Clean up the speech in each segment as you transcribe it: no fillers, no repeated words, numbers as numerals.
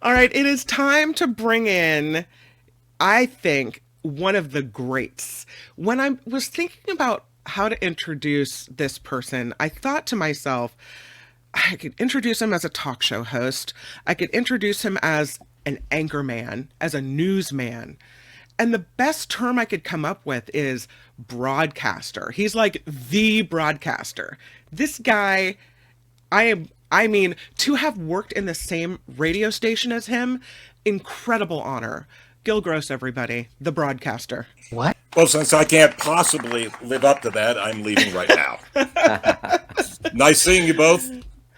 All right, it is time to bring in, I think, one of the greats. When I was thinking about how to introduce this person, I thought to myself, I could introduce him as a talk show host. I could introduce him as an anchorman, as a newsman. And the best term I could come up with is broadcaster. He's like the broadcaster. This guy, I mean, to have worked in the same radio station as him, incredible honor. Gil Gross, everybody, the broadcaster. What? Well, since I can't possibly live up to that, I'm leaving right now. Nice seeing you both.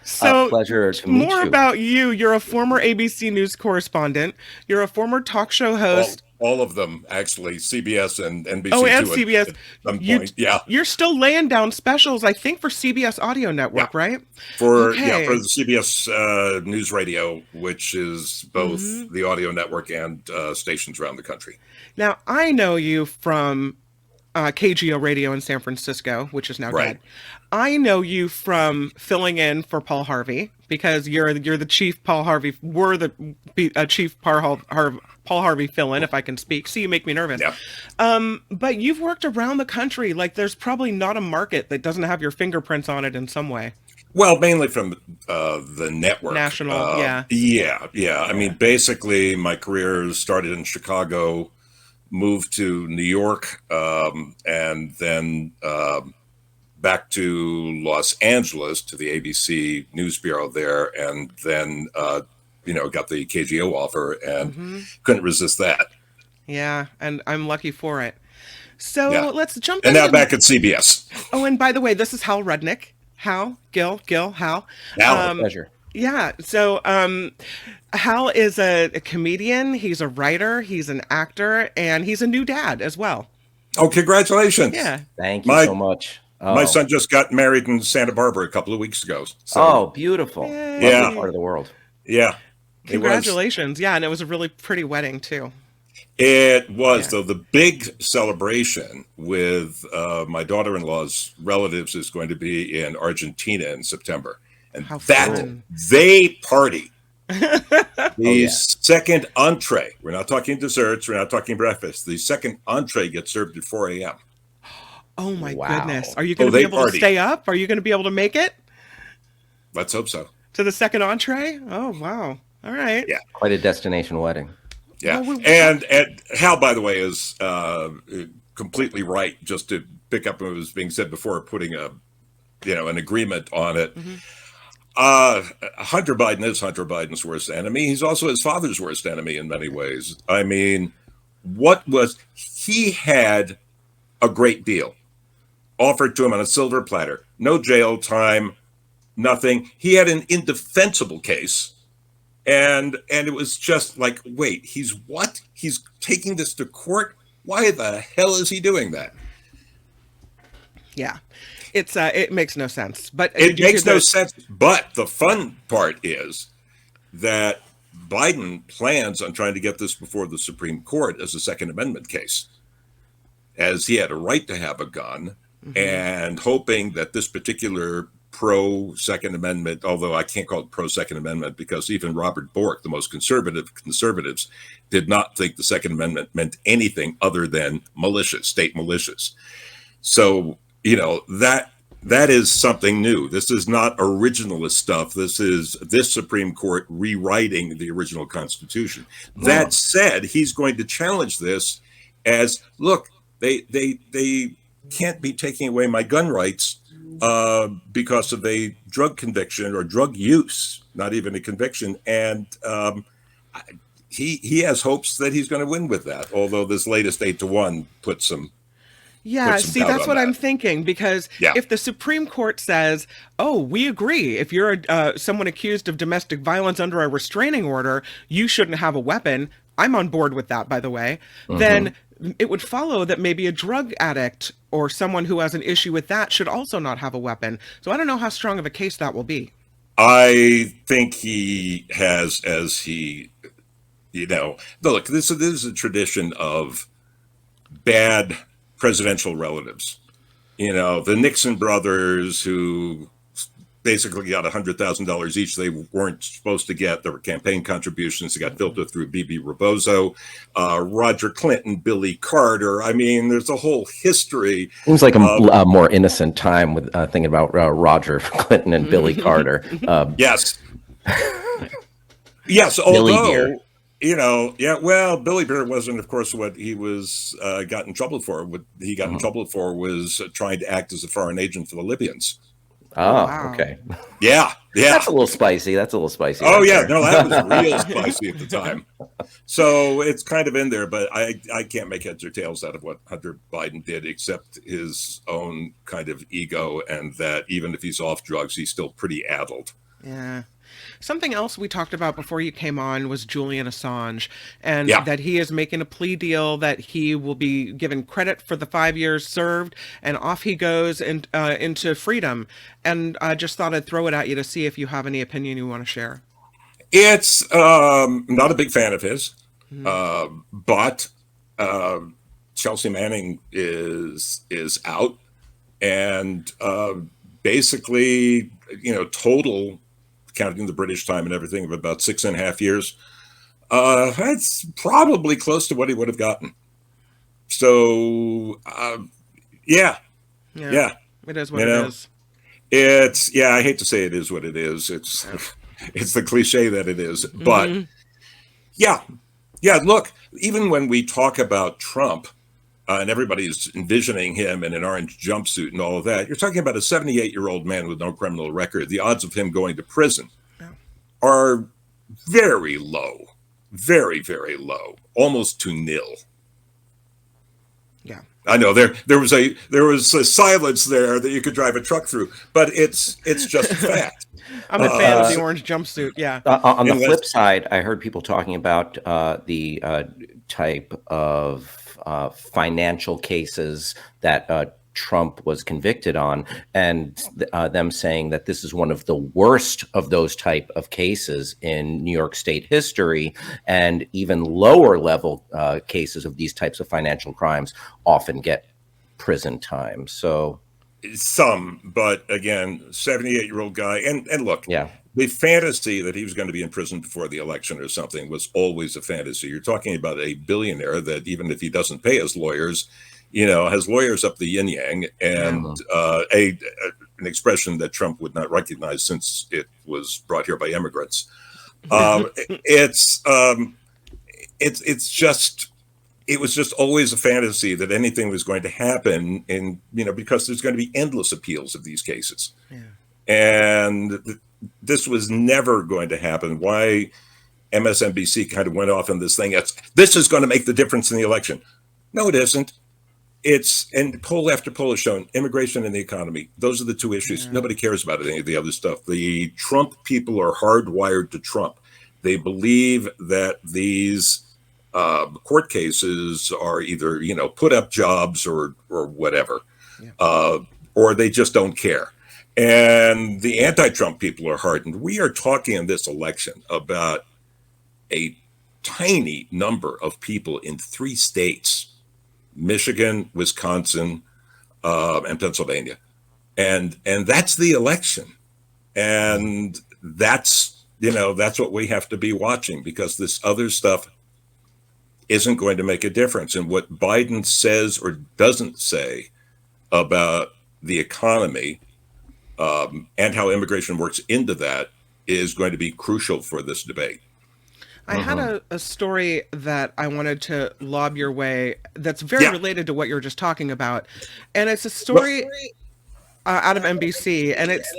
So, Pleasure to meet more you. about you. You're a former ABC News correspondent. You're a former talk show host. All of them, actually, CBS and NBC. Oh, and too, CBS. At some point. Yeah. You're still laying down specials, I think, for CBS Audio Network, Yeah. right? For Okay. for the CBS News Radio, which is both the audio network and stations around the country. Now, I know you from KGO Radio in San Francisco, which is now Right. dead. I know you from filling in for Paul Harvey because you're the chief Paul Harvey. We're the chief Paul Harvey fill-in, if I can speak. See, you make me nervous. Yeah. But you've worked around the country. Like, there's probably not a market that doesn't have your fingerprints on it in some way. Well, mainly from the network. National, yeah. Yeah. I mean, basically, my career started in Chicago, moved to New York, and then back to Los Angeles to the ABC News Bureau there, and then got the KGO offer and couldn't resist that. Yeah, and I'm lucky for it. So Yeah. let's jump And into... now back at CBS. Oh, and by the way, this is Hal Rudnick. Hal, Gil, Hal. Now, Pleasure. Yeah, so Hal is a comedian, he's a writer, he's an actor, and he's a new dad as well. oh, congratulations. Yeah. Thank you My- so much. Oh. My son just got married in Santa Barbara a couple of weeks ago. So, Oh, beautiful. Yay. Yeah. Lovely part of the world. yeah. It was. Congratulations. Yeah, and it was a really pretty wedding, too. It was, Yeah. though. The big celebration with my daughter-in-law's relatives is going to be in Argentina in September. And How that, fun. they party. The yeah. second entree, we're not talking desserts, we're not talking breakfast. The second entree gets served at 4 a.m. Oh, my Wow. goodness. Are you going to they be able to party. stay up? Are you going to be able to make it Let's hope so. to the second entree? Oh, wow. All right. Yeah. Quite a destination wedding. Yeah. Well, And Hal, by the way, is completely right. Just to pick up what was being said before, putting an agreement on it. Hunter Biden is Hunter Biden's worst enemy. He's also his father's worst enemy in many ways. I mean, he had a great deal offered to him on a silver platter. No jail time, nothing. He had an indefensible case. And it was just like, wait, he's what? He's taking this to court? Why the hell is he doing that? Yeah. It makes no sense. But It did you makes hear no the- sense. But the fun part is that Biden plans on trying to get this before the Supreme Court as a Second Amendment case, as he had a right to have a gun, and hoping that this particular pro-Second Amendment, although I can't call it pro-Second Amendment because even Robert Bork, the most conservatives, did not think the Second Amendment meant anything other than militias, state militias. So, that is something new. This is not originalist stuff. This is this Supreme Court rewriting the original Constitution. That said, he's going to challenge this as, look, they can't be taking away my gun rights because of a drug conviction or drug use, not even a conviction. And he has hopes that he's going to win with that, although this latest 8-1 puts some. Yeah, put some see, doubt that's on what that. I'm thinking, because Yeah. if the Supreme Court says, oh, we agree, if you're someone accused of domestic violence under a restraining order, you shouldn't have a weapon. I'm on board with that, by the way. Then it would follow that maybe a drug addict or someone who has an issue with that should also not have a weapon. So I don't know how strong of a case that will be. I think he has, as he, look, this is a tradition of bad presidential relatives. The Nixon brothers who basically got $100,000 each. They weren't supposed to get. There were campaign contributions that got filtered through Bibi Rebozo, Roger Clinton, Billy Carter. I mean, there's a whole history. Seems like a more innocent time with thinking about Roger Clinton and Billy Carter. Yes. Yes, Billy although, Beer. well, Billy Beer wasn't, of course, what he was got in trouble for. What he got in trouble for was trying to act as a foreign agent for the Libyans. Oh, wow. okay. Yeah. That's a little spicy. Oh, right yeah. there. No, that was real spicy at the time. So it's kind of in there, but I can't make heads or tails out of what Hunter Biden did, except his own kind of ego, and that even if he's off drugs, he's still pretty addled. Yeah. Something else we talked about before you came on was Julian Assange, and Yeah. that he is making a plea deal that he will be given credit for the 5 years served, and off he goes into freedom. And I just thought I'd throw it at you to see if you have any opinion you want to share. It's not a big fan of his, but Chelsea Manning is out, and basically, total, counting the British time and everything, of about 6.5 years. That's probably close to what he would have gotten. So, yeah. It is what it is. It's, I hate to say it is what it is. It's it's the cliche that it is, but yeah. Look, even when we talk about Trump, and everybody's envisioning him in an orange jumpsuit and all of that, you're talking about a 78-year-old man with no criminal record. The odds of him going to prison are very low, very, very low, almost to nil. Yeah, I know there was a silence there that you could drive a truck through, but it's just a fact. I'm a fan of the orange jumpsuit. Yeah. On the flip side, I heard people talking about the type of financial cases that Trump was convicted on, and them saying that this is one of the worst of those type of cases in New York State history, and even lower level cases of these types of financial crimes often get prison time. So some, but again, 78-year-old guy, and look, the fantasy that he was going to be in prison before the election or something was always a fantasy. You're talking about a billionaire that, even if he doesn't pay his lawyers, has lawyers up the yin yang, and an expression that Trump would not recognize since it was brought here by immigrants. It was just always a fantasy that anything was going to happen, because there's going to be endless appeals of these cases. And this was never going to happen. Why MSNBC kind of went off on this thing. This is going to make the difference in the election. No, it isn't. And poll after poll has shown immigration and the economy. Those are the two issues. Nobody cares about any of the other stuff. The Trump people are hardwired to Trump. They believe that these court cases are either, put up jobs or whatever, or they just don't care. And the anti-Trump people are hardened. We are talking in this election about a tiny number of people in 3 states, Michigan, Wisconsin, and Pennsylvania. And that's the election. And that's what we have to be watching, because this other stuff isn't going to make a difference. And what Biden says or doesn't say about the economy, and how immigration works into that, is going to be crucial for this debate. I had a story that I wanted to lob your way that's very related to what you were just talking about. And it's a story out of NBC, and it's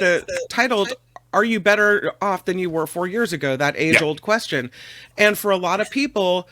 titled, "Are You Better Off Than You Were 4 Years Ago?" That age-old question. And for a lot of people,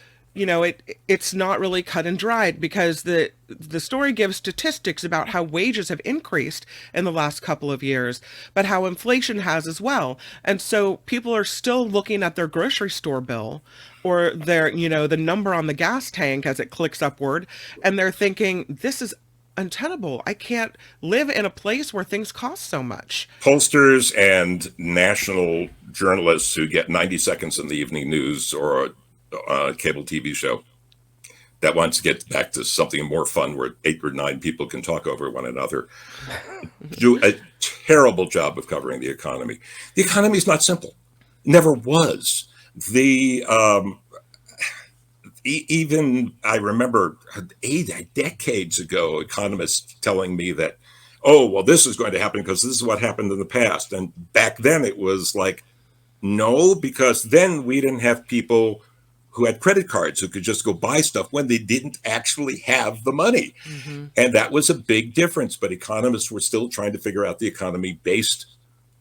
it's not really cut and dried, because the story gives statistics about how wages have increased in the last couple of years, but how inflation has as well. And so people are still looking at their grocery store bill, or their, the number on the gas tank as it clicks upward, and they're thinking, this is untenable. I can't live in a place where things cost so much. Pollsters and national journalists who get 90 seconds in the evening news or a cable TV show that wants to get back to something more fun where 8 or 9 people can talk over one another, do a terrible job of covering the economy. The economy is not simple. Never was. The even I remember decades ago, economists telling me that, oh, well, this is going to happen because this is what happened in the past. And back then it was like, no, because then we didn't have people who had credit cards who could just go buy stuff when they didn't actually have the money. Mm-hmm. And that was a big difference. But economists were still trying to figure out the economy based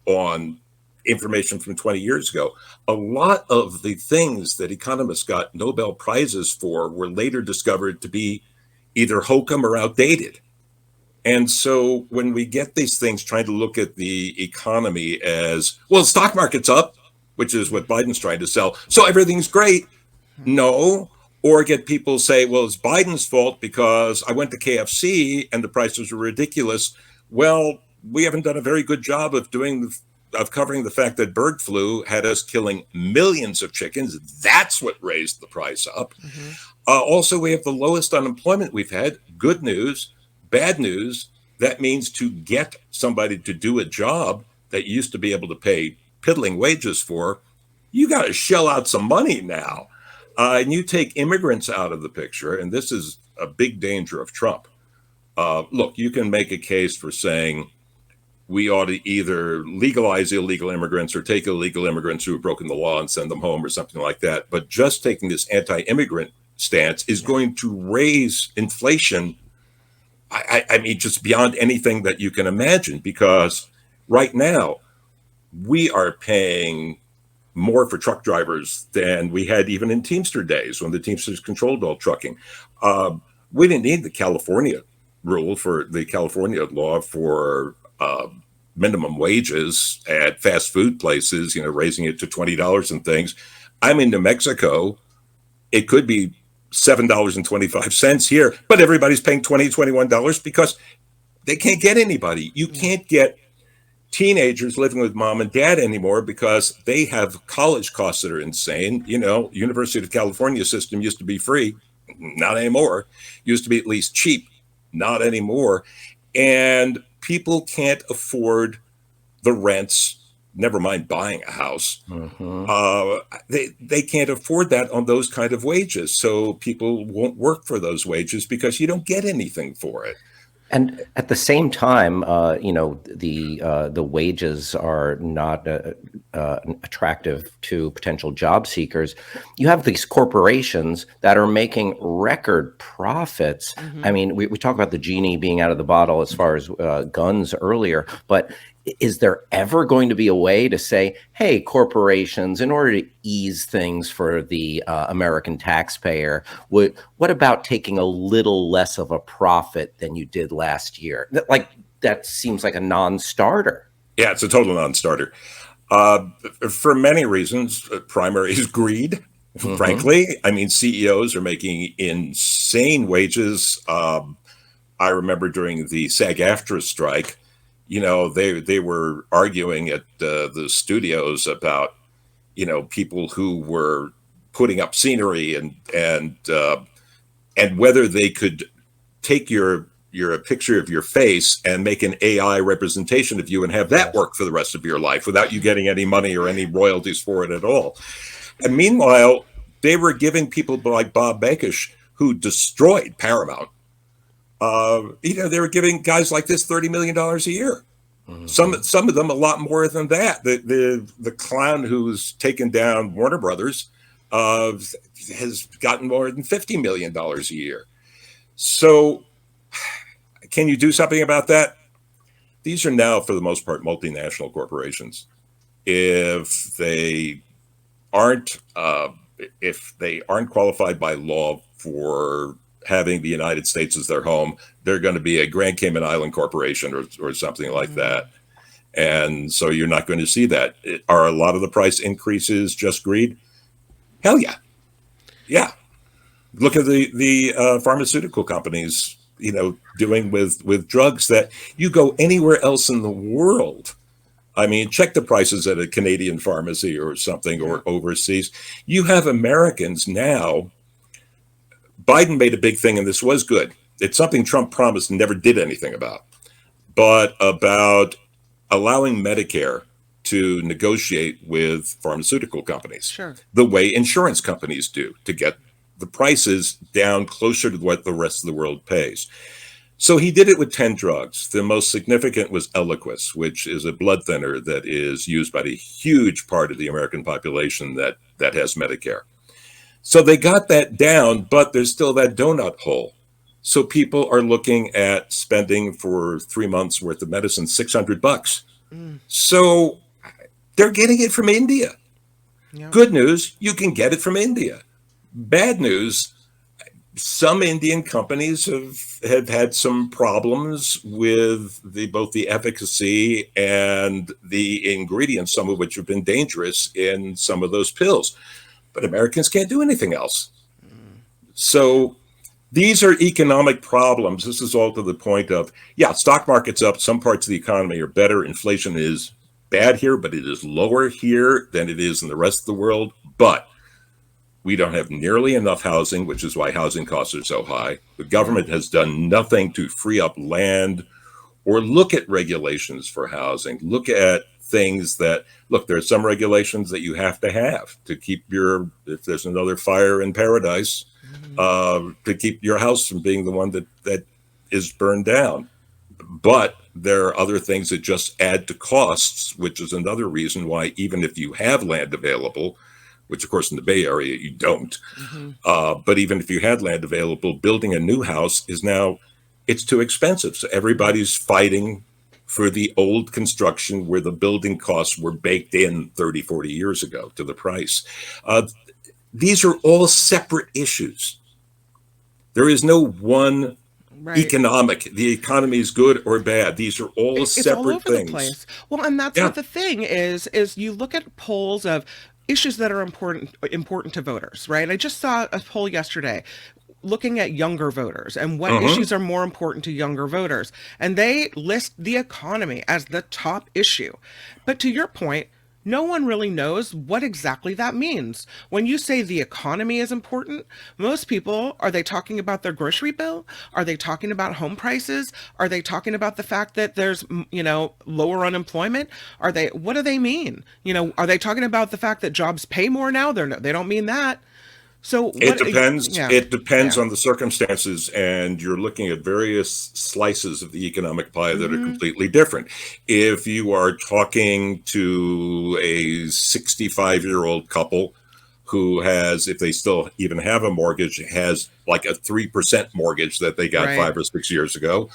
on information from 20 years ago. A lot of the things that economists got Nobel Prizes for were later discovered to be either hokum or outdated. And so when we get these things trying to look at the economy as, well, the stock market's up, which is what Biden's trying to sell, so everything's great. No. Or get people say, well, it's Biden's fault because I went to KFC and the prices were ridiculous. Well, we haven't done a very good job of covering the fact that bird flu had us killing millions of chickens. That's what raised the price up. Mm-hmm. Also, we have the lowest unemployment we've had. Good news, bad news. That means to get somebody to do a job that you used to be able to pay piddling wages for, you got to shell out some money now. And you take immigrants out of the picture, and this is a big danger of Trump. Look, you can make a case for saying we ought to either legalize illegal immigrants or take illegal immigrants who have broken the law and send them home or something like that. But just taking this anti-immigrant stance is going to raise inflation, I mean, just beyond anything that you can imagine, because right now we are paying more for truck drivers than we had even in Teamster days when the Teamsters controlled all trucking. We didn't need the California rule for the California law for minimum wages at fast food places, raising it to $20 and things. I'm in New Mexico. It could be $7.25 here, but everybody's paying $20, $21 because they can't get anybody. You can't get teenagers living with mom and dad anymore because they have college costs that are insane. University of California system used to be free, not anymore. Used to be at least cheap, not anymore. And people can't afford the rents, never mind buying a house. Mm-hmm. They can't afford that on those kind of wages. So people won't work for those wages because you don't get anything for it. And at the same time, the wages are not attractive to potential job seekers. You have these corporations that are making record profits. Mm-hmm. I mean, we talk about the genie being out of the bottle as far as guns earlier, but is there ever going to be a way to say, hey, corporations, in order to ease things for the American taxpayer, what about taking a little less of a profit than you did last year? That seems like a non-starter. Yeah, it's a total non-starter. For many reasons. Primary is greed, mm-hmm. Frankly. I mean, CEOs are making insane wages. I remember during the SAG-AFTRA strike, they were arguing at the studios about, people who were putting up scenery and whether they could take your picture of your face and make an AI representation of you and have that work for the rest of your life without you getting any money or any royalties for it at all. And meanwhile, they were giving people like Bob Bakish, who destroyed Paramount, they were giving guys like this $30 million a year. Mm-hmm. Some of them a lot more than that. The clown who's taken down Warner Brothers has gotten more than $50 million a year. So can you do something about that? These are now, for the most part, multinational corporations. If they aren't qualified by law for having the United States as their home, they're going to be a Grand Cayman Island corporation or something like that. And so you're not going to see that. Are a lot of the price increases just greed? Hell yeah. Yeah. Look at the pharmaceutical companies, doing with drugs that you go anywhere else in the world. I mean, check the prices at a Canadian pharmacy or something or overseas. You have Americans now Biden made a big thing, and this was good. It's something Trump promised and never did anything about, but about allowing Medicare to negotiate with pharmaceutical companies Sure. the way insurance companies do to get the prices down closer to what the rest of the world pays. So he did it with 10 drugs. The most significant was Eliquis, which is a blood thinner that is used by a huge part of the American population that has Medicare. So they got that down, but there's still that donut hole. So people are looking at spending for 3 months worth of medicine $600. So they're getting it from India. Yeah. Good news, you can get it from India. Bad news, some Indian companies have had some problems with both the efficacy and the ingredients, some of which have been dangerous in some of those pills. But Americans can't do anything else. So these are economic problems. This is all to the point of, yeah, stock market's up. Some parts of the economy are better. Inflation is bad here, but it is lower here than it is in the rest of the world. But we don't have nearly enough housing, which is why housing costs are so high. The government has done nothing to free up land or look at regulations for housing. Look at things that, look, there are some regulations that you have to keep if there's another fire in paradise, to keep your house from being the one that is burned down. But there are other things that just add to costs, which is another reason why even if you have land available, which of course in the Bay Area you don't, but even if you had land available, building a new house is now, it's too expensive. So everybody's fighting for the old construction where the building costs were baked in 30, 40 years ago to the price. These are all separate issues. There is no one the economy is good or bad. These are all separate all over things. The place. Well, and that's what the thing is you look at polls of issues that are important to voters, right? I just saw a poll yesterday looking at younger voters and what issues are more important to younger voters. And they list the economy as the top issue. But to your point, no one really knows what exactly that means. When you say the economy is important, most people, are they talking about their grocery bill? Are they talking about home prices? Are they talking about the fact that there's, lower unemployment? What do they mean? Are they talking about the fact that jobs pay more now? They don't mean that. So it depends. It depends on the circumstances, and you're looking at various slices of the economic pie that are completely different. If you are talking to a 65-year-old couple who has, if they still even have a mortgage, has like a 3% mortgage that they got 5 or 6 years ago,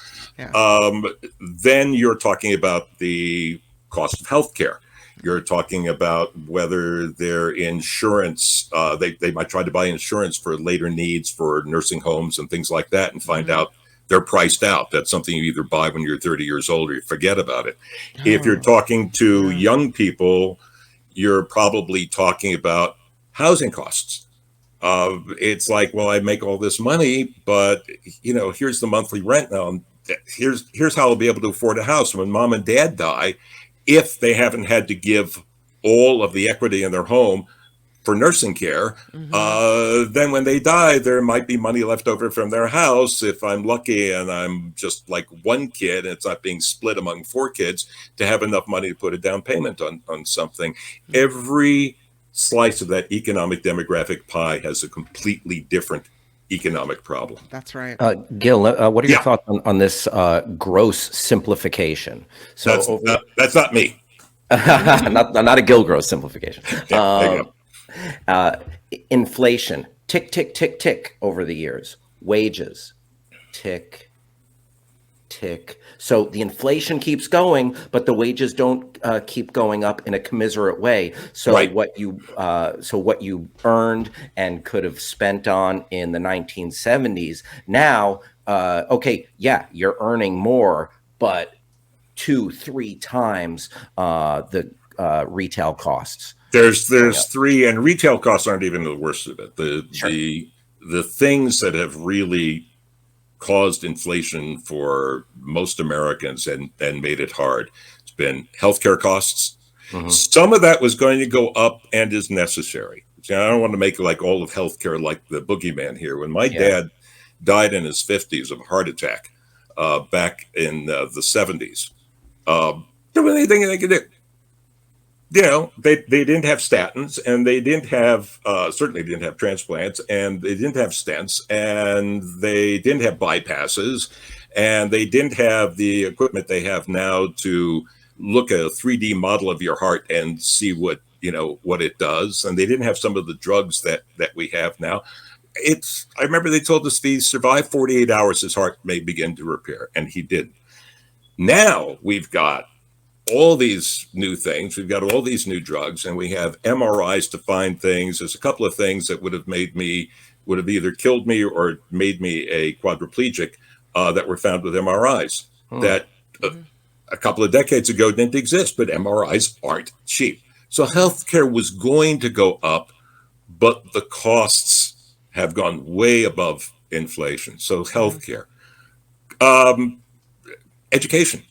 then you're talking about the cost of healthcare. You're talking about whether their insurance, they might try to buy insurance for later needs for nursing homes and things like that and find out they're priced out. That's something you either buy when you're 30 years old or you forget about it. If you're talking to young people, you're probably talking about housing costs. It's like, well, I make all this money, but, here's the monthly rent now. Here's how I'll be able to afford a house when mom and dad die. If they haven't had to give all of the equity in their home for nursing care, then when they die, there might be money left over from their house. If I'm lucky and I'm just like one kid and it's not being split among 4 kids, to have enough money to put a down payment on something. Every slice of that economic demographic pie has a completely different economic problem. That's right. Gil, what are your thoughts on this gross simplification? So that's not me. not a Gil Gross simplification. There you go. Inflation, tick, tick, tick, tick over the years. Wages, tick, tick. So the inflation keeps going, but the wages don't keep going up in a commiserate way. So what you earned and could have spent on in the 1970s, now, you're earning more, but 2-3 times the retail costs. There's 3, and retail costs aren't even the worst of it. The things that have really caused inflation for most Americans and made it hard. It's been healthcare costs. Some of that was going to go up and is necessary. I don't want to make like all of healthcare like the boogeyman here. When my Yeah. dad died in his 50s of a heart attack back in the 70s, there wasn't anything they could do. They didn't have statins, and they didn't have certainly didn't have transplants, and they didn't have stents, and they didn't have bypasses, and they didn't have the equipment they have now to look at a 3D model of your heart and see what it does, and they didn't have some of the drugs that we have now. I remember they told us if he survived 48 hours, his heart may begin to repair, and he did. Now we've got all these new things. We've got all these new drugs, and we have MRIs to find things. There's a couple of things that would have either killed me or made me a quadriplegic that were found with MRIs that a couple of decades ago didn't exist, but MRIs aren't cheap. So healthcare was going to go up, but the costs have gone way above inflation. So healthcare, education.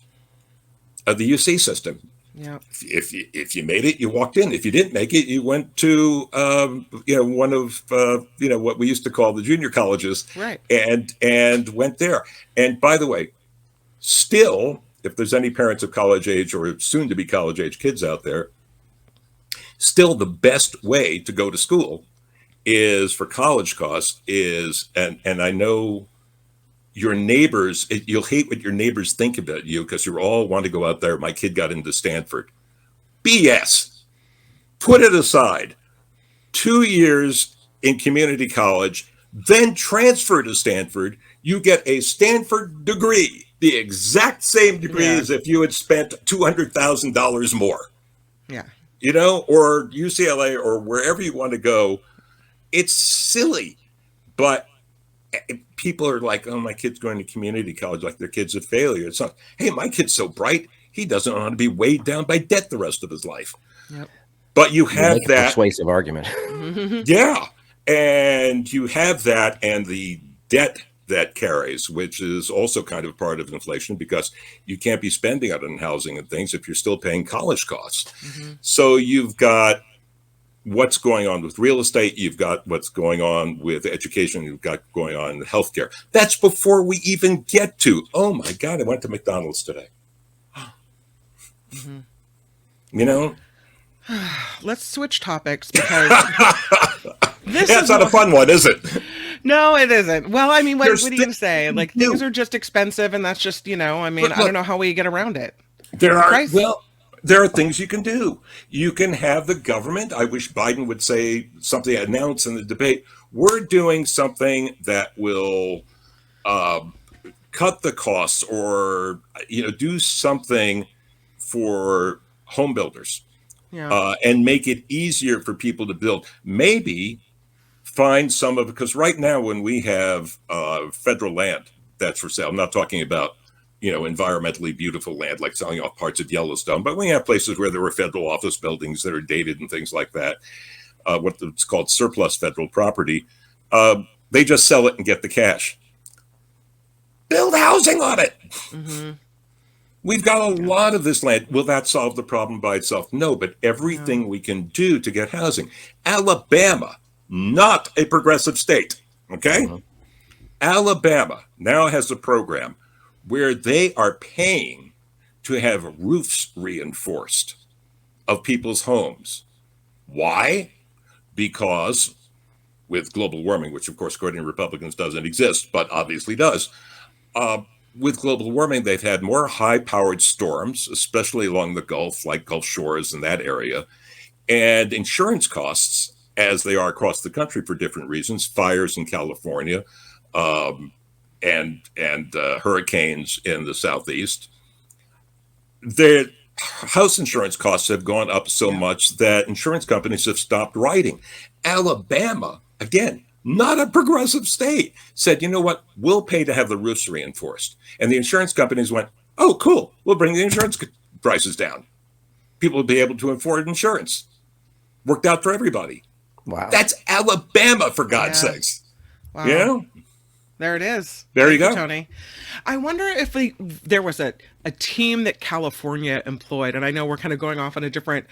The UC system. Yeah. If you made it, you walked in. If you didn't make it, you went to one of what we used to call the junior colleges, right? And went there. And by the way, still, if there's any parents of college age or soon to be college age kids out there, still the best way to go to school is for college costs and I know. Your neighbors, you'll hate what your neighbors think about you because you all want to go out there. My kid got into Stanford. BS. Put it aside. 2 years in community college, then transfer to Stanford. You get a Stanford degree, the exact same degree as if you had spent $200,000 more. Yeah. Or UCLA or wherever you want to go. It's silly, but people are like, oh, my kid's going to community college like their kid's a failure. It's not, hey, my kid's so bright, he doesn't want to be weighed down by debt the rest of his life. Yep. But you have that persuasive argument. Yeah. And you have that and the debt that carries, which is also kind of part of inflation because you can't be spending it on housing and things if you're still paying college costs. So you've got what's going on with real estate, you've got what's going on with education, you've got going on with healthcare. That's before we even get to, oh my God, I went to McDonald's today. Let's switch topics because that's not a fun one, is it? No, it isn't. Well, I mean, what are you going to say? Like, things are just expensive, and that's just, I don't know how we get around it. There are things you can do. You can have the government. I wish Biden would say something, announce in the debate, we're doing something that will cut the costs or, do something for home builders and make it easier for people to build. Maybe find some of, because right now when we have federal land that's for sale, I'm not talking about environmentally beautiful land, like selling off parts of Yellowstone. But we have places where there were federal office buildings that are dated and things like that, what's called surplus federal property. They just sell it and get the cash. Build housing on it. We've got a lot of this land. Will that solve the problem by itself? No, but everything we can do to get housing. Alabama, not a progressive state, okay? Alabama now has a program where they are paying to have roofs reinforced of people's homes. Why? Because with global warming, which of course, according to Republicans, doesn't exist, but obviously does, with global warming, they've had more high-powered storms, especially along the Gulf, like Gulf Shores and that area, and insurance costs, as they are across the country for different reasons, fires in California, and hurricanes in the Southeast, their house insurance costs have gone up so much that insurance companies have stopped writing. Alabama, again, not a progressive state, said, you know what, we'll pay to have the roofs reinforced. And the insurance companies went, oh, cool, we'll bring the insurance prices down. People will be able to afford insurance. Worked out for everybody. Wow. That's Alabama, for God's sakes. Wow. There it is. There you Thank you, go. Tony. I wonder if there was a team that California employed, and I know we're kind of going off in a different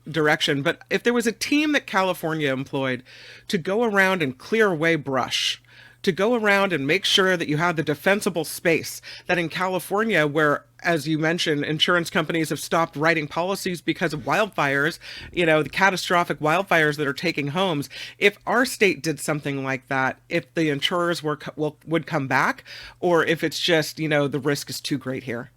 direction, but if there was a team that California employed to go around and clear away brush, to go around and make sure that you have the defensible space that in California, where, as you mentioned, insurance companies have stopped writing policies because of wildfires, the catastrophic wildfires that are taking homes. If our state did something like that, if the insurers would come back, or if it's just, the risk is too great here.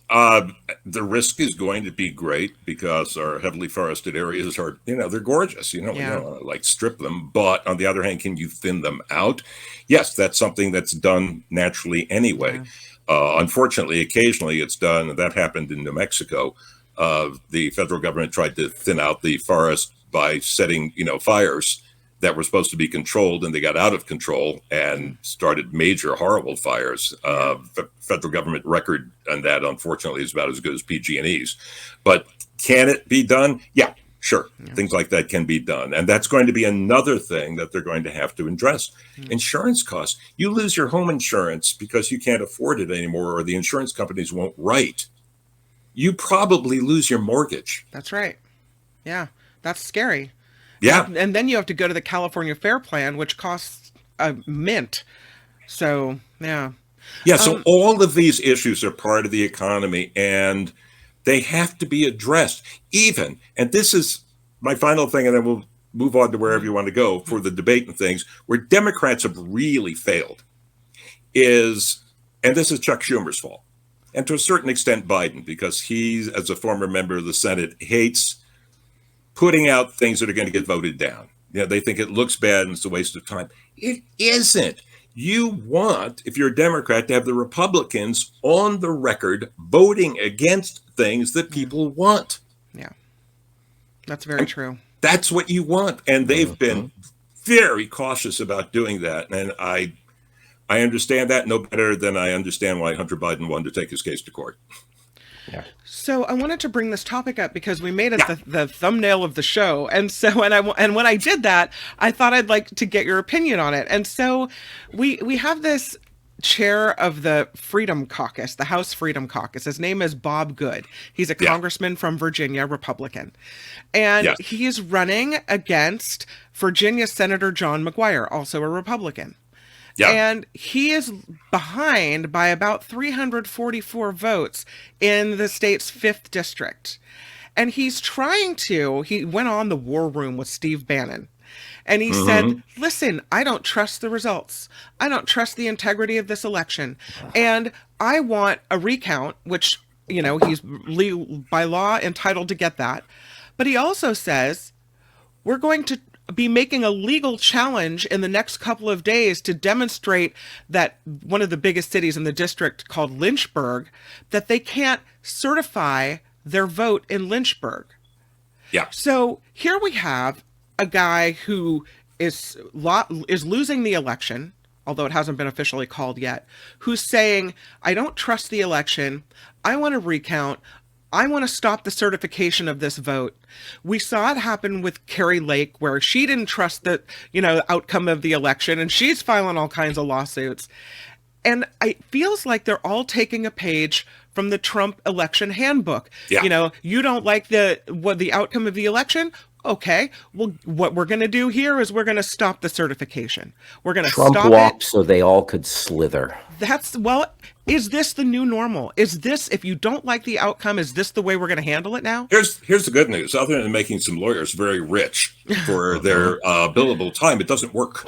The risk is going to be great because our heavily forested areas are, they're gorgeous. We don't want to like strip them. But on the other hand, can you thin them out? Yes, that's something that's done naturally anyway. Unfortunately, occasionally it's done. That happened in New Mexico. The federal government tried to thin out the forest by setting, fires that were supposed to be controlled, and they got out of control and started major horrible fires. The federal government record on that, unfortunately, is about as good as PG&E's. But can it be done? Yeah, sure. Things like that can be done. And that's going to be another thing that they're going to have to address. Insurance costs. You lose your home insurance because you can't afford it anymore, or the insurance companies won't write. You probably lose your mortgage. That's right. Yeah, that's scary. Yeah. And then you have to go to the California Fair Plan, which costs a mint. So, yeah. Yeah, so all of these issues are part of the economy, and they have to be addressed. And this is my final thing, and then we'll move on to wherever you want to go for the debate and things, where Democrats have really failed is, and this is Chuck Schumer's fault, and to a certain extent Biden, because he, as a former member of the Senate, hates putting out things that are going to get voted down. They think it looks bad and it's a waste of time. It isn't. You want, if you're a Democrat, to have the Republicans on the record voting against things that people want. Yeah, that's very true. That's what you want. And they've been very cautious about doing that. And I understand that no better than I understand why Hunter Biden wanted to take his case to court. Yeah. So I wanted to bring this topic up because we made it the thumbnail of the show, and when I did that, I thought I'd like to get your opinion on it. And so we have this chair of the Freedom Caucus, the House Freedom Caucus. His name is Bob Good. He's a congressman from Virginia, Republican, and he is running against Virginia Senator John McGuire, also a Republican. Yeah. And he is behind by about 344 votes in the state's 5th district. And he went on the War Room with Steve Bannon. And he said, listen, I don't trust the results. I don't trust the integrity of this election. And I want a recount, which, he's by law entitled to get that. But he also says, we're going to be making a legal challenge in the next couple of days to demonstrate that one of the biggest cities in the district, called Lynchburg, that they can't certify their vote in Lynchburg. Yeah. So here we have a guy who is losing the election, although it hasn't been officially called yet, who's saying, I don't trust the election. I want to recount. I want to stop the certification of this vote. We saw it happen with Carrie Lake, where she didn't trust the, outcome of the election, and she's filing all kinds of lawsuits. And it feels like they're all taking a page from the Trump election handbook. Yeah. You don't like the outcome of the election? Okay, well, what we're going to do here is we're going to stop the certification. We're going to stop it. Trump walked so they all could slither. Is this the new normal? Is this, if you don't like the outcome, is this the way we're going to handle it now? Here's the good news. Other than making some lawyers very rich for their billable time, it doesn't work.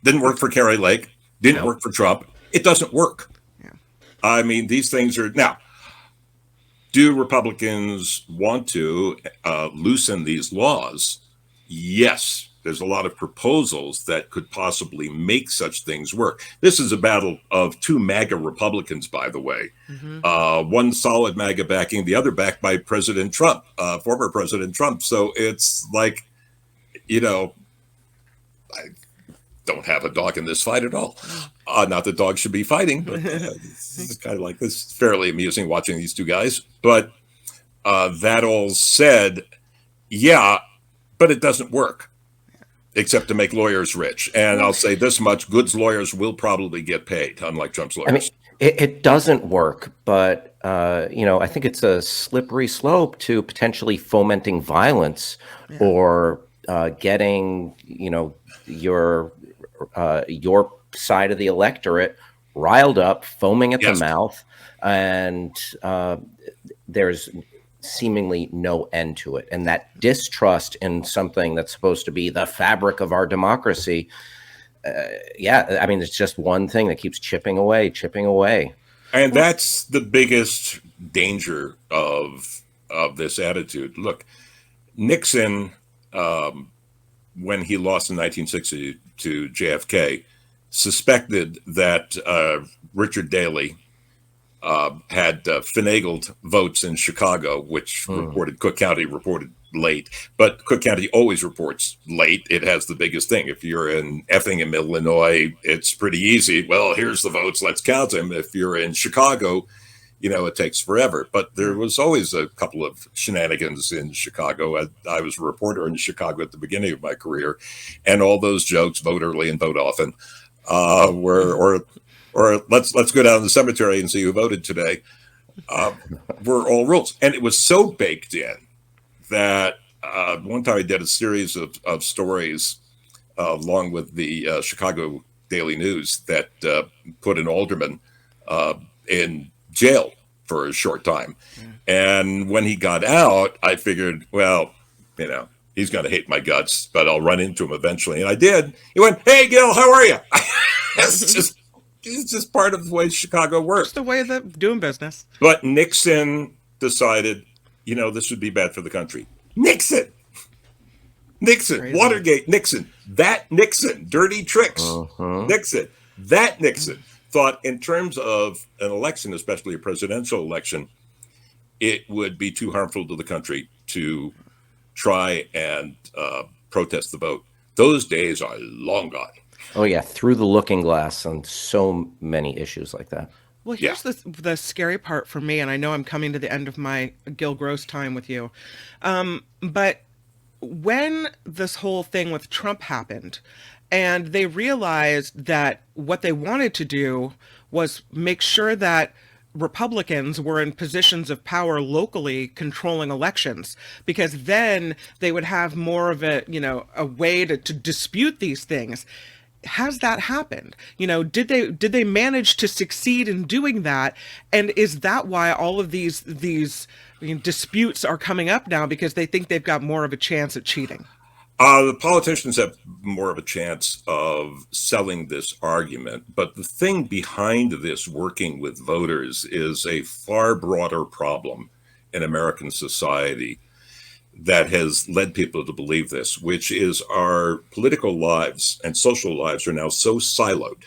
Didn't work for Carrie Lake. Didn't work for Trump. It doesn't work. Yeah. I mean, these things are now. Do Republicans want to loosen these laws? Yes. There's a lot of proposals that could possibly make such things work. This is a battle of 2 MAGA Republicans, by the way. One solid MAGA backing, the other backed by President Trump, former President Trump. So it's like, I don't have a dog in this fight at all. Not that dogs should be fighting, but it's kind of like this. It's fairly amusing watching these two guys. But that all said, but it doesn't work. except to make lawyers rich. And Well, I'll say this much: Good's lawyers will probably get paid, unlike Trump's I mean, lawyers. it doesn't work, but I think it's a slippery slope to potentially fomenting violence yeah. or getting, your side of the electorate riled up, foaming at the Yes. mouth, and there's seemingly no end to it. And that distrust in something that's supposed to be the fabric of our democracy, yeah, I mean, it's just one thing that keeps chipping away, chipping away. And Well, that's the biggest danger of this attitude. Look, Nixon, when he lost in 1960 to JFK, suspected that Richard Daley had finagled votes in Chicago, which Cook County reported late. But Cook County always reports late. It has the biggest thing. If you're in Effingham, Illinois, it's pretty easy. Well, here's the votes. Let's count them. If you're in Chicago, it takes forever. But there was always a couple of shenanigans in Chicago. I was a reporter in Chicago at the beginning of my career, and all those jokes, vote early and vote often, were or let's go down to the cemetery and see who voted today, were all rules. And it was so baked in that one time I did a series of stories along with the Chicago Daily News that put an alderman in jail for a short time. And when he got out, I figured, well, he's going to hate my guts, but I'll run into him eventually. And I did. He went, "Hey, Gil, how are you?" It's just part of the way Chicago works. just the way that doing business. But Nixon decided, this would be bad for the country. Nixon, Crazy. Watergate, Nixon, dirty tricks, Nixon, that Nixon thought in terms of an election, especially a presidential election, it would be too harmful to the country to try and protest the vote. Those days are long gone. Oh yeah, through the looking glass on so many issues like that. Well, here's the scary part for me, and I know I'm coming to the end of my Gil Gross time with you. But when this whole thing with Trump happened, and they realized that what they wanted to do was make sure that Republicans were in positions of power locally controlling elections, because then they would have more of a way to dispute these things. Has that happened? Did they manage to succeed in doing that? And is that why all of these disputes are coming up now, because they think they've got more of a chance at cheating? The politicians have more of a chance of selling this argument, but the thing behind this working with voters is a far broader problem in American society that has led people to believe this, which is our political lives and social lives are now so siloed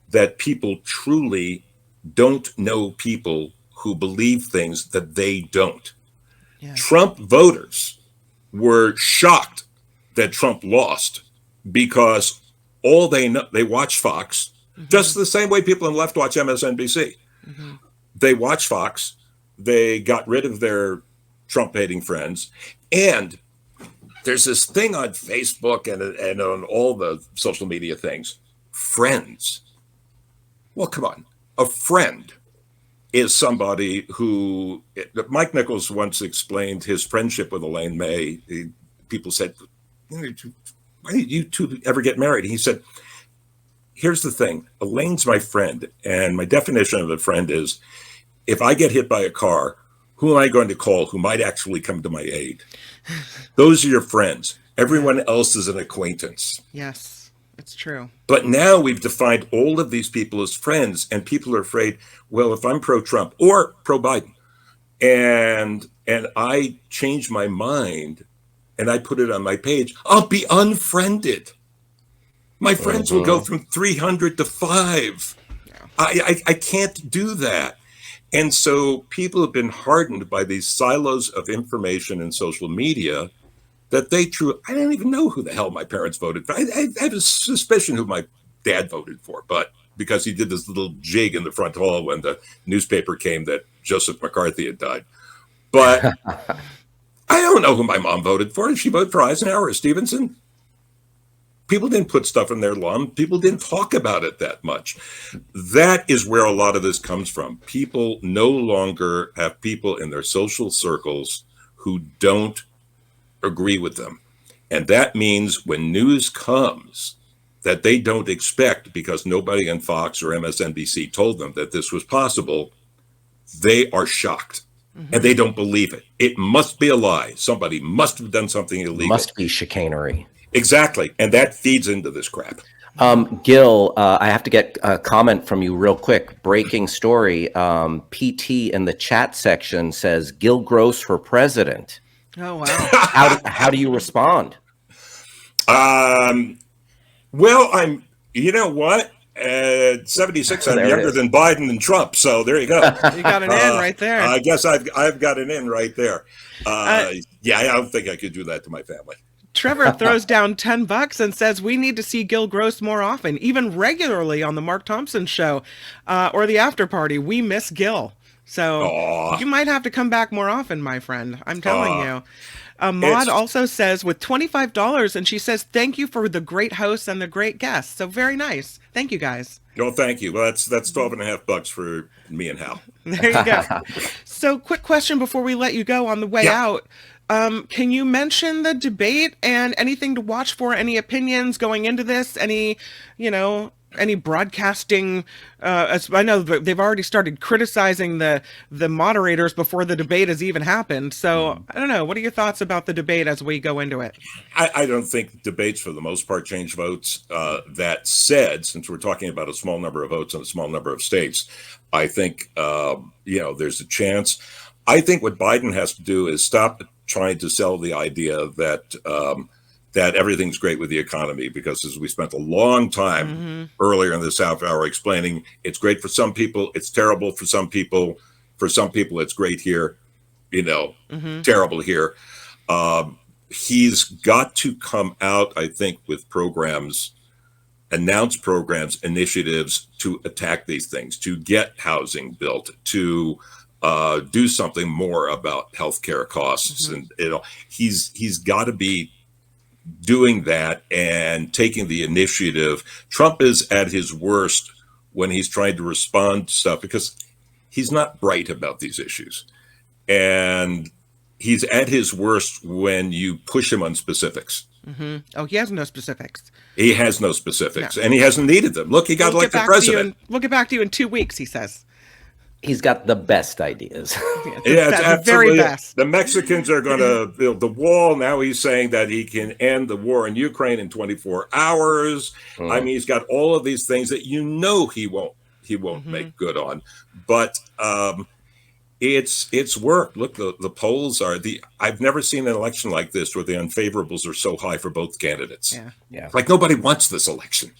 that people truly don't know people who believe things that they don't. Yeah. Trump voters were shocked that Trump lost because all they know, they watch Fox, just the same way people on the left watch MSNBC. They watch Fox. They got rid of their Trump hating friends. And there's this thing on Facebook and on all the social media things, friends. Well, come on. A friend is somebody who, Mike Nichols once explained his friendship with Elaine May. People said, "Why did you two ever get married?" He said, "Here's the thing. Elaine's my friend. And my definition of a friend is, if I get hit by a car, who am I going to call who might actually come to my aid? Those are your friends. Everyone else is an acquaintance." Yes, it's true. But now we've defined all of these people as friends, and people are afraid, well, if I'm pro-Trump or pro-Biden, and I change my mind and I put it on my page, I'll be unfriended. My friends will go from 300 to 5. I can't do that. And so people have been hardened by these silos of information and social media that I don't even know who the hell my parents voted for. I have a suspicion who my dad voted for, but because he did this little jig in the front hall when the newspaper came that Joseph McCarthy had died. But I don't know who my mom voted for. Did she vote for Eisenhower or Stevenson? People didn't put stuff in their lawn. People didn't talk about it that much. That is where a lot of this comes from. People no longer have people in their social circles who don't agree with them. And that means when news comes that they don't expect, because nobody on Fox or MSNBC told them that this was possible, they are shocked. And they don't believe it. It must be a lie. Somebody must have done something illegal. Must be chicanery. Exactly. And that feeds into this crap. Gil, I have to get a comment from you real quick. Breaking story. PT in the chat section says Gil Gross for president. Oh, wow. How do you respond? Well, you know what? At 76, I'm younger than Biden and Trump. So there you go. You got an in right there. I guess I've got an in right there. Yeah, I don't think I could do that to my family. Trevor throws down $10 and says we need to see Gil Gross more often, even regularly on the Mark Thompson show or the after party. We miss Gil. So you might have to come back more often, my friend. I'm telling you. Maud also says with $25, and she says, thank you for the great hosts and the great guests. So very nice. Thank you, guys. No, thank you. Well, that's $12.50 for me and Hal. There you go. So quick question before we let you go on the way out. Can you mention the debate and anything to watch for? Any opinions going into this? Any broadcasting? As I know they've already started criticizing the moderators before the debate has even happened. So I don't know. What are your thoughts about the debate as we go into it? I don't think debates for the most part change votes. That said, since we're talking about a small number of votes in a small number of states, I think there's a chance. I think what Biden has to do is stop trying to sell the idea that that everything's great with the economy, because as we spent a long time earlier in this half hour explaining, it's great for some people, it's terrible for some people. For some people, it's great here, terrible here. He's got to come out, I think, with programs, announce programs, initiatives to attack these things, to get housing built, to do something more about healthcare costs. And he's got to be doing that and taking the initiative. Trump is at his worst when he's trying to respond to stuff because he's not bright about these issues. And he's at his worst when you push him on specifics. Oh, he has no specifics. He has no specifics, and he hasn't needed them. Look, he got elected president. We'll get back to you in 2 weeks, he says. He's got the best ideas. Yeah, it's the very best. The Mexicans are going to build the wall. Now he's saying that he can end the war in Ukraine in 24 hours. I mean, he's got all of these things that he won't make good on. But it's worked. Look, the polls are I've never seen an election like this where the unfavorables are so high for both candidates. Yeah. Like nobody wants this election.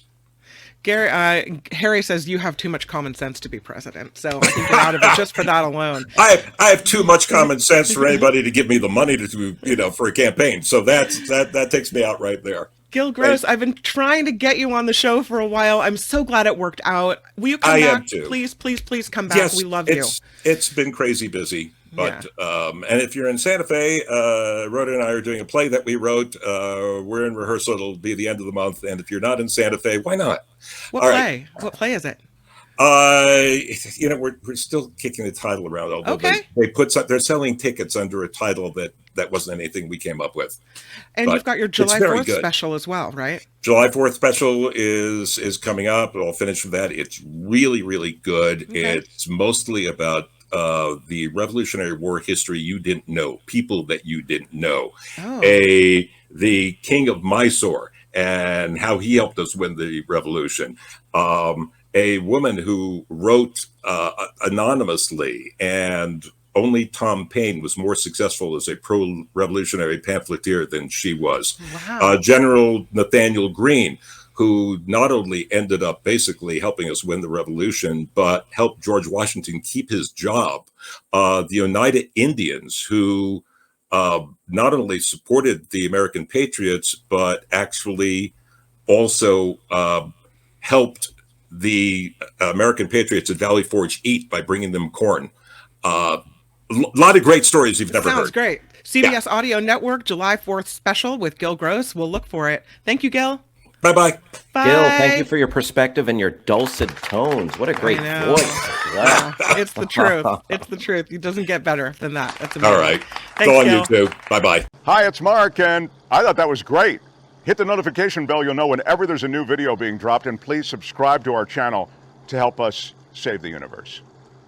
Harry says you have too much common sense to be president, so I can get out of it just for that alone. I have too much common sense for anybody to give me the money to do, for a campaign. So that takes me out right there. Gil Gross, I've been trying to get you on the show for a while. I'm so glad it worked out. Will you come back? Please, please, please come back. Yes, we love you. It's been crazy busy. But and if you're in Santa Fe, Rhoda and I are doing a play that we wrote. We're in rehearsal. It'll be the end of the month. And if you're not in Santa Fe, why not? What play? What play is it? We're still kicking the title around. Although they're selling tickets under a title that wasn't anything we came up with. And you've got your July 4th special as well, right? July 4th special is coming up. I'll finish with that. It's really, really good. Okay. It's mostly about the Revolutionary War history you didn't know, people that you didn't know. The King of Mysore and how he helped us win the revolution. A woman who wrote anonymously, and only Tom Paine was more successful as a pro-revolutionary pamphleteer than she was. Wow. General Nathaniel Greene, who not only ended up basically helping us win the revolution, but helped George Washington keep his job. The Oneida Indians, who not only supported the American Patriots, but actually also helped the American Patriots at Valley Forge eat by bringing them corn. A lot of great stories you've never heard. Sounds great. CBS Audio Network, July 4th special with Gil Gross. We'll look for it. Thank you, Gil. Bye-bye. Gil, thank you Bye. for your perspective and your dulcet tones. What a great know. voice as well. It's the truth. It's the truth. It doesn't get better than that. That's All amazing. right. It's Thanks, all on Gil. YouTube. Bye-bye. Hi, it's Mark, and I thought that was great. Hit the notification bell. You'll know whenever there's a new video being dropped, and please subscribe to our channel to help us save the universe.